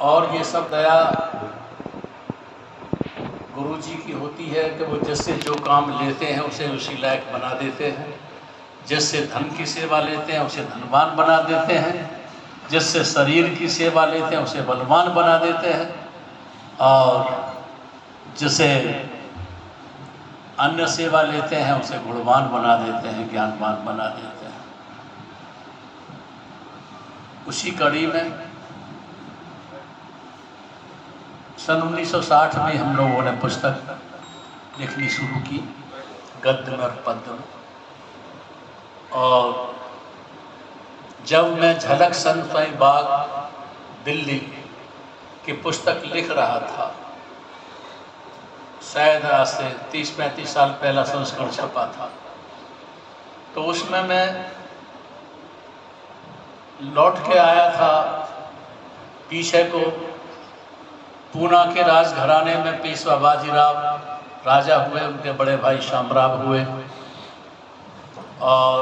और ये सब दया गुरु जी की होती है कि वो जिससे जो काम लेते हैं उसे उसी लायक बना देते हैं, जिससे धन की सेवा लेते हैं उसे धनवान बना देते हैं, जिससे शरीर की सेवा लेते हैं उसे बलवान बना देते हैं, और जिसे अन्य सेवा लेते हैं उसे गुणवान बना देते हैं, ज्ञानवान बना देते हैं। उसी कड़ी में सन 1960 में हम लोगों ने पुस्तक लिखनी शुरू की, गद्य में और पद्य में। और जब मैं झलक सनसाई बाग दिल्ली की पुस्तक लिख रहा था, शायद आज से 30-35 साल पहला संस्करण छपा था, तो उसमें मैं लौट के आया था पीछे को। पूना के राजघराने में पेशवा बाजीराव राजा हुए, उनके बड़े भाई शामराव हुए, और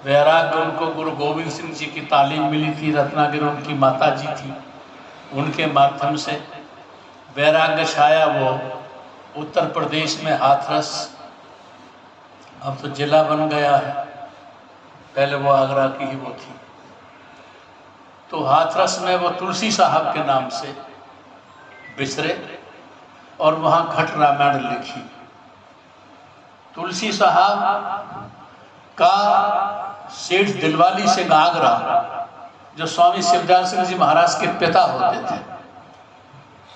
वैराग्य उनको गुरु गोविंद सिंह जी की तालीम मिली थी। रत्नागिरी उनकी माता जी थी, उनके माध्यम से वैराग्य छाया। वो उत्तर प्रदेश में हाथरस, अब तो जिला बन गया है, पहले वो आगरा की ही वो थी। तो हाथरस में वो तुलसी साहब के नाम से विचरे और वहाँ खट रामायण लिखी। तुलसी साहब का सेठ दिलवाली सिंह आगरा, जो स्वामी शिवदयाल सिंह जी महाराज के पिता होते थे,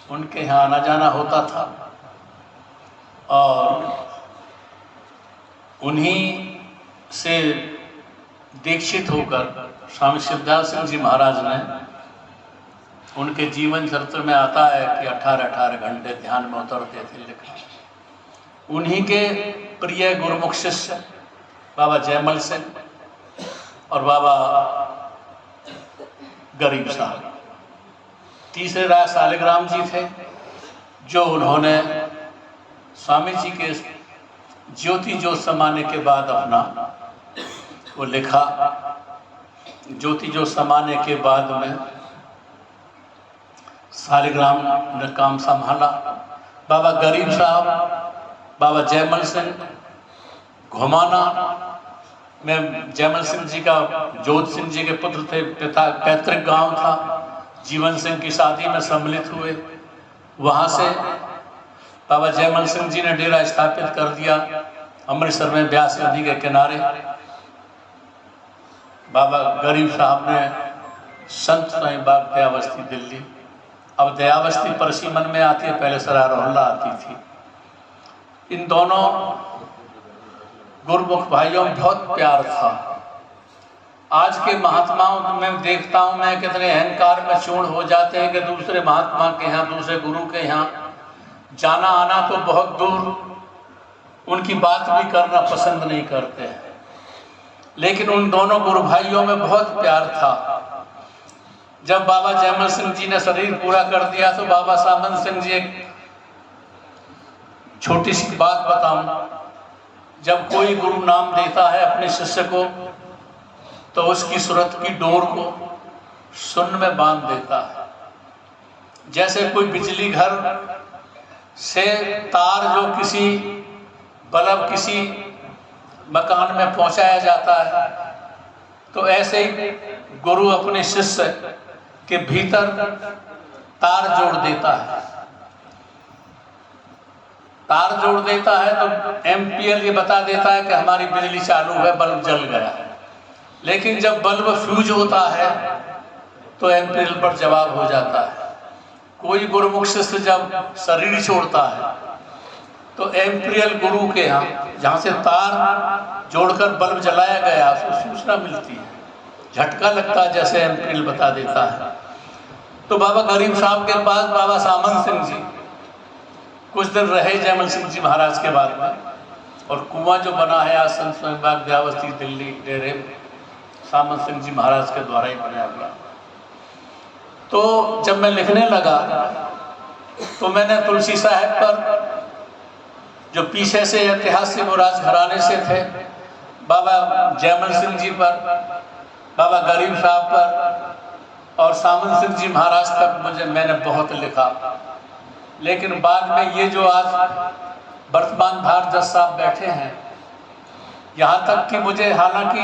उनके यहाँ आना जाना होता था। और उन्हीं से दीक्षित होकर स्वामी शिवदयाल सिंह जी महाराज ने, उनके जीवन चरित्र में आता है कि 18-18 घंटे ध्यान में उतरते थे लिखना। उन्हीं के प्रिय गुरुमुख शिष्य बाबा जयमल सिंह और बाबा गरीब साहब, तीसरे राय सालिग्राम जी थे, जो उन्होंने स्वामी जी के ज्योति ज्योत समाने के बाद अपना वो लिखा। ज्योति ज्योत समाने के बाद में सालिग्राम ने काम संभाला। बाबा गरीब साहब, बाबा जयमल सिंह घुमाना में, जयमल सिंह जी का जोत सिंह जी के पुत्र थे, पिता पैतृक गांव था। जीवन सिंह की शादी में सम्मिलित हुए। वहां से बाबा जयमल सिंह जी ने डेरा स्थापित कर दिया अमृतसर में ब्यास नदी के किनारे। बाबा गरीब साहब ने संत साई बाग दयाबस्ती दिल्ली, अब दयाबस्ती परसीमन में आती है, पहले सराय रोहल्ला आती थी। इन दोनों गुरुमुख भाइयों में बहुत प्यार था। आज के महात्माओं में देखता हूं मैं कितने अहंकार में चूर्ण हो जाते हैं कि दूसरे महात्मा के यहाँ, दूसरे गुरु के यहाँ जाना आना तो बहुत दूर, उनकी बात भी करना पसंद नहीं करते हैं। लेकिन उन दोनों गुरु भाइयों में बहुत प्यार था। जब बाबा जयमल सिंह जी ने शरीर पूरा कर दिया तो बाबा सामंत सिंह जी, एक छोटी सी बात बताऊं, जब कोई गुरु नाम देता है अपने शिष्य को तो उसकी सूरत की डोर को सुन्न में बांध देता है। जैसे कोई बिजली घर से तार जो किसी बल्ब किसी मकान में पहुंचाया जाता है, तो ऐसे ही गुरु अपने शिष्य के भीतर तार जोड़ देता है। तार जोड़ देता है तो एम्पियर ये बता देता है कि हमारी बिजली चालू है, बल्ब जल गया है। लेकिन जब बल्ब फ्यूज होता है तो एम्पियर पर जवाब हो जाता है। कोई गुरुमुख शिष्य जब शरीर छोड़ता है तो एम्पिरियल गुरु के यहाँ, जहाँ से तार जोड़कर बल्ब जलाया गया, उसको सूचना मिलती है, झटका लगता है, जैसे एम्पिरियल बता देता है। तो बाबा गरीब साहब के पास बाबा सामंत सिंह जी कुछ दिन रहे जयमल सिंह जी महाराज के बाद में, और कुआं जो बना है आज संत स्वामी बाग दयाबस्ती दिल्ली डेरे में, सामंत सिंह जी महाराज के द्वारा ही बनाया गया। तो जब मैं लिखने लगा तो मैंने तुलसी साहब पर, जो पीछे से इतिहास से वो राजघराने से थे, बाबा जयमल सिंह जी पर, बाबा गरीब साहब पर, और सामंत सिंह जी महाराज तक मैंने बहुत लिखा। लेकिन बाद में ये जो आज वर्तमान भार जज साहब बैठे हैं, यहाँ तक कि मुझे, हालांकि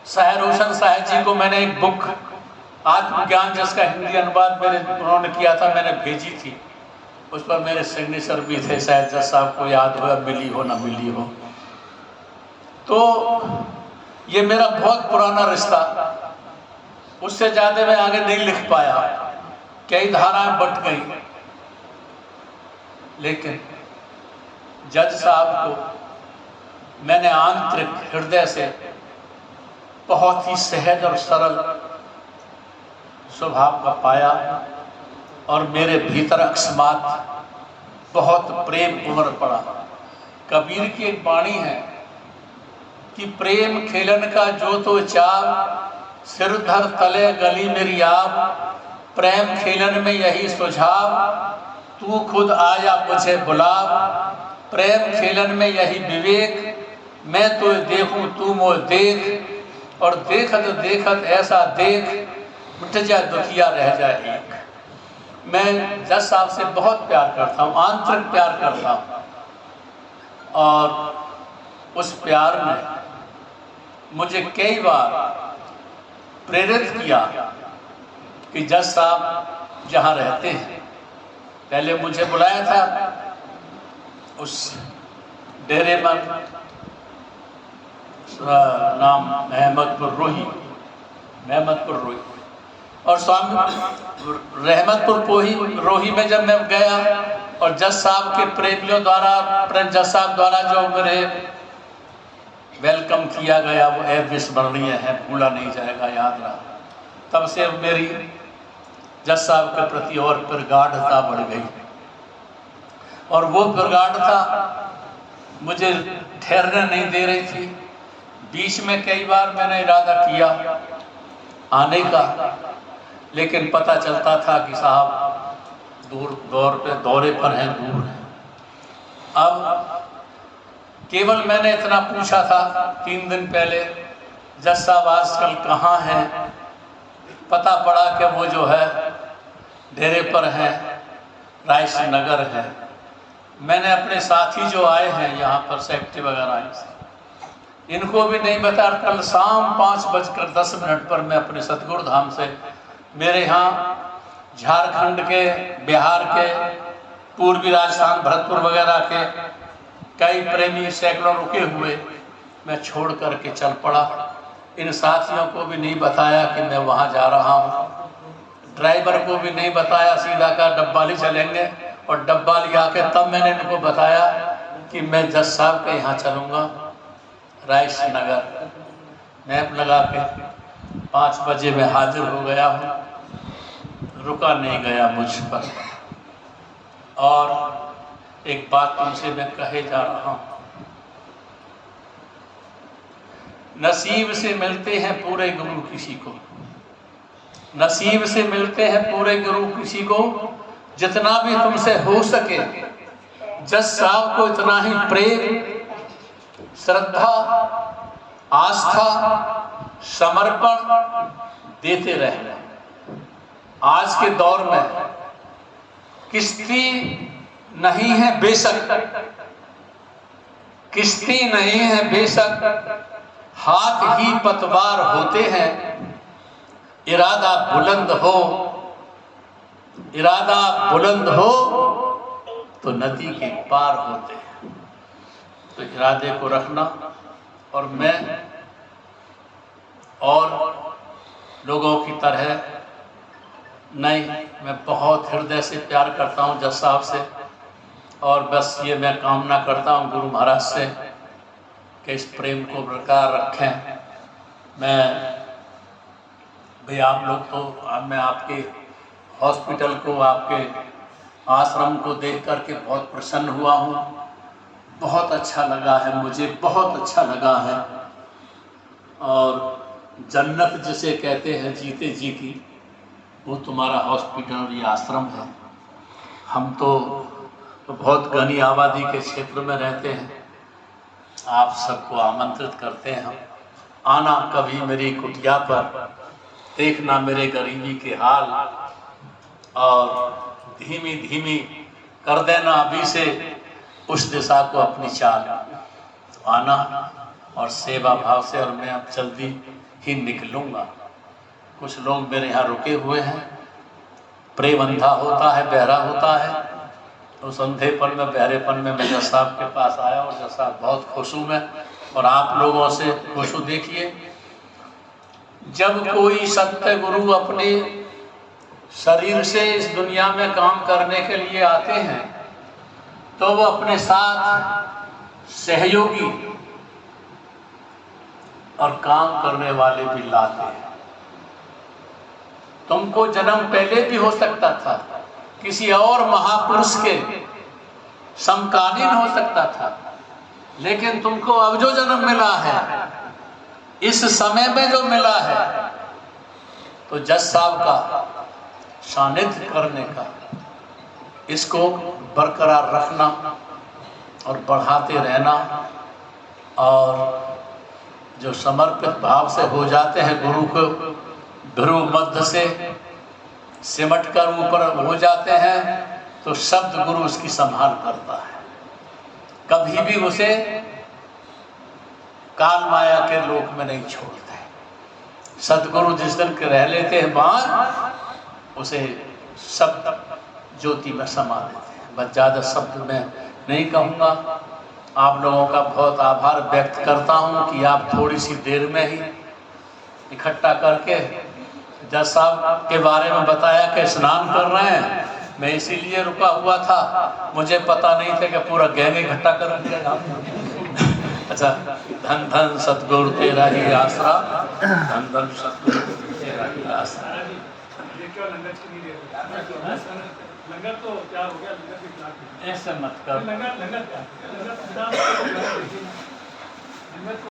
शाह रोशन साहब जी को मैंने एक बुक आत्मज्ञान जिसका हिंदी अनुवाद उन्होंने किया था, मैंने भेजी थी, उस पर मेरे सिग्नेचर भी थे, शायद जज साहब को याद हो, मिली हो ना मिली हो। तो ये मेरा बहुत पुराना रिश्ता, उससे ज़्यादा मैं आगे नहीं लिख पाया, कई धाराएं बट गई। लेकिन जज साहब को मैंने आंतरिक हृदय से बहुत ही सहज और सरल स्वभाव का पाया, और मेरे भीतर अकस्मात बहुत प्रेम उमड़ पड़ा। कबीर की एक वाणी है कि प्रेम खेलन का जो तो चाव, सिरधर तले गली मेरी आप, प्रेम खेलन में यही सुझाव, तू खुद आया मुझे बुलाव, प्रेम खेलन में यही विवेक, मैं तो देखूं तू मोह देख, और देखत देखत ऐसा देख, उठ जा दुखिया रह जाए एक। मैं जज साहब से बहुत प्यार करता हूँ, आंतरिक प्यार करता हूँ, और उस प्यार ने मुझे कई बार प्रेरित किया कि जज साहब जहाँ रहते हैं, पहले मुझे बुलाया था उस डेरे में, नाम महमदपुर रोही, और स्वामी रहमतपुर रोही में जब मैं गया, और जज साहब के प्रेमियों द्वारा, जज साहब द्वारा जो मेरे वेलकम किया गया, वो अविस्मरणीय है, भूला नहीं जाएगा, याद रहा। तब से मेरी जज साहब के प्रति और प्रगाढ़ता बढ़ गई, और वो प्रगाढ़ता मुझे ठहरने नहीं दे रही थी। बीच में कई बार मैंने इरादा किया आने का, लेकिन पता चलता था कि साहब दौरे पर हैं, दूर हैं। अब केवल मैंने इतना पूछा था 3 दिन पहले, जज साहब आजकल कहाँ हैं? पता पड़ा कि वो जो है डेरे पर हैं, राइस नगर है। मैंने अपने साथी जो आए हैं यहाँ पर, सेक्रेटरी वगैरह, इनको भी नहीं बता। कल शाम 5:10 पर मैं अपने सतगुरु धाम से, मेरे यहाँ झारखंड के, बिहार के, पूर्वी राजस्थान भरतपुर वगैरह के कई प्रेमी सैकड़ों रुके हुए, मैं छोड़ करके चल पड़ा। इन साथियों को भी नहीं बताया कि मैं वहाँ जा रहा हूँ, ड्राइवर को भी नहीं बताया, सीधा का डब्बाली चलेंगे, और डब्बाली आके तब मैंने इनको बताया कि मैं जज साहब के यहाँ चलूँगा, राइस नगर। मैप लगा के 5 बजे में हाजिर हो गया हूँ, रुका नहीं गया मुझ पर। और एक बात तुमसे मैं कहे जा रहा हूँ, नसीब से मिलते हैं पूरे गुरु किसी को, नसीब से मिलते हैं पूरे गुरु किसी को। जितना भी तुमसे हो सके जज साहब को इतना ही प्रेम, श्रद्धा, आस्था, समर्पण देते रहना। आज के दौर में किश्ती नहीं है बेशक, किश्ती नहीं है बेशक, हाथ ही पतवार होते हैं। इरादा बुलंद हो, इरादा बुलंद हो तो नदी के पार होते हैं। तो इरादे को रखना। और मैं और लोगों की तरह नहीं, मैं बहुत हृदय से प्यार करता हूँ जज साहब से, और बस ये मैं कामना करता हूँ गुरु महाराज से कि इस प्रेम को बरकरार रखें। मैं भाई आप लोग तो, मैं आपके हॉस्पिटल को, आपके आश्रम को देख करके बहुत प्रसन्न हुआ हूँ। बहुत अच्छा लगा है, मुझे बहुत अच्छा लगा है। और जन्नत जिसे कहते हैं जीते जी की, वो तुम्हारा हॉस्पिटल और ये आश्रम है। हम तो बहुत घनी आबादी के क्षेत्र में रहते हैं। आप सबको आमंत्रित करते हैं हम, आना कभी मेरी कुटिया पर, देखना मेरे गरीबी के हाल, और धीमी धीमी कर देना अभी से उस दिशा को अपनी चाल। तो आना और सेवा भाव से, और मैं अब जल्दी ही निकलूँगा। कुछ लोग मेरे यहाँ रुके हुए हैं। प्रेम अंधा होता है, बहरा होता है। उस अंधेपन में, बहरेपन में मैं जज साहब के पास आया, और जज साहब बहुत खुश हूँ मैं, और आप लोगों से खुश हूँ। देखिए, जब कोई सत्य गुरु अपने शरीर से इस दुनिया में काम करने के लिए आते हैं, तो वो अपने साथ सहयोगी और काम करने वाले भी लाते हैं। तुमको जन्म पहले भी हो सकता था, किसी और महापुरुष के समकालीन हो सकता था, लेकिन तुमको अब जो जन्म मिला है, इस समय में जो मिला है, तो जज साहब का सानिध्य करने का, इसको बरकरार रखना और बढ़ाते रहना। और जो समर्पित भाव से हो जाते हैं, गुरु को ध्रुव मध्य से सिमट कर ऊपर हो जाते हैं, तो शब्द गुरु उसकी संभाल करता है। कभी भी उसे काल माया के लोक में नहीं छोड़ते। सदगुरु जिस दिन के रह लेते हैं वहां, उसे शब्द ज्योति में समा देते हैं। मैं ज़्यादा शब्द में नहीं कहूँगा। आप लोगों का बहुत आभार व्यक्त करता हूँ कि आप थोड़ी सी देर में ही इकट्ठा करके जज साहब के बारे में बताया कि स्नान कर रहे हैं। मैं इसीलिए रुका हुआ था, मुझे पता नहीं था कि पूरा गैंग इकट्ठा कर दिया। अच्छा, धन धन सतगुरु तेरा ही आसरा, धन धन सतगुरु तेरा ही आसरा। लंगर तो क्या हो गया, लंगर की ऐसे मत कर। लंगर क्या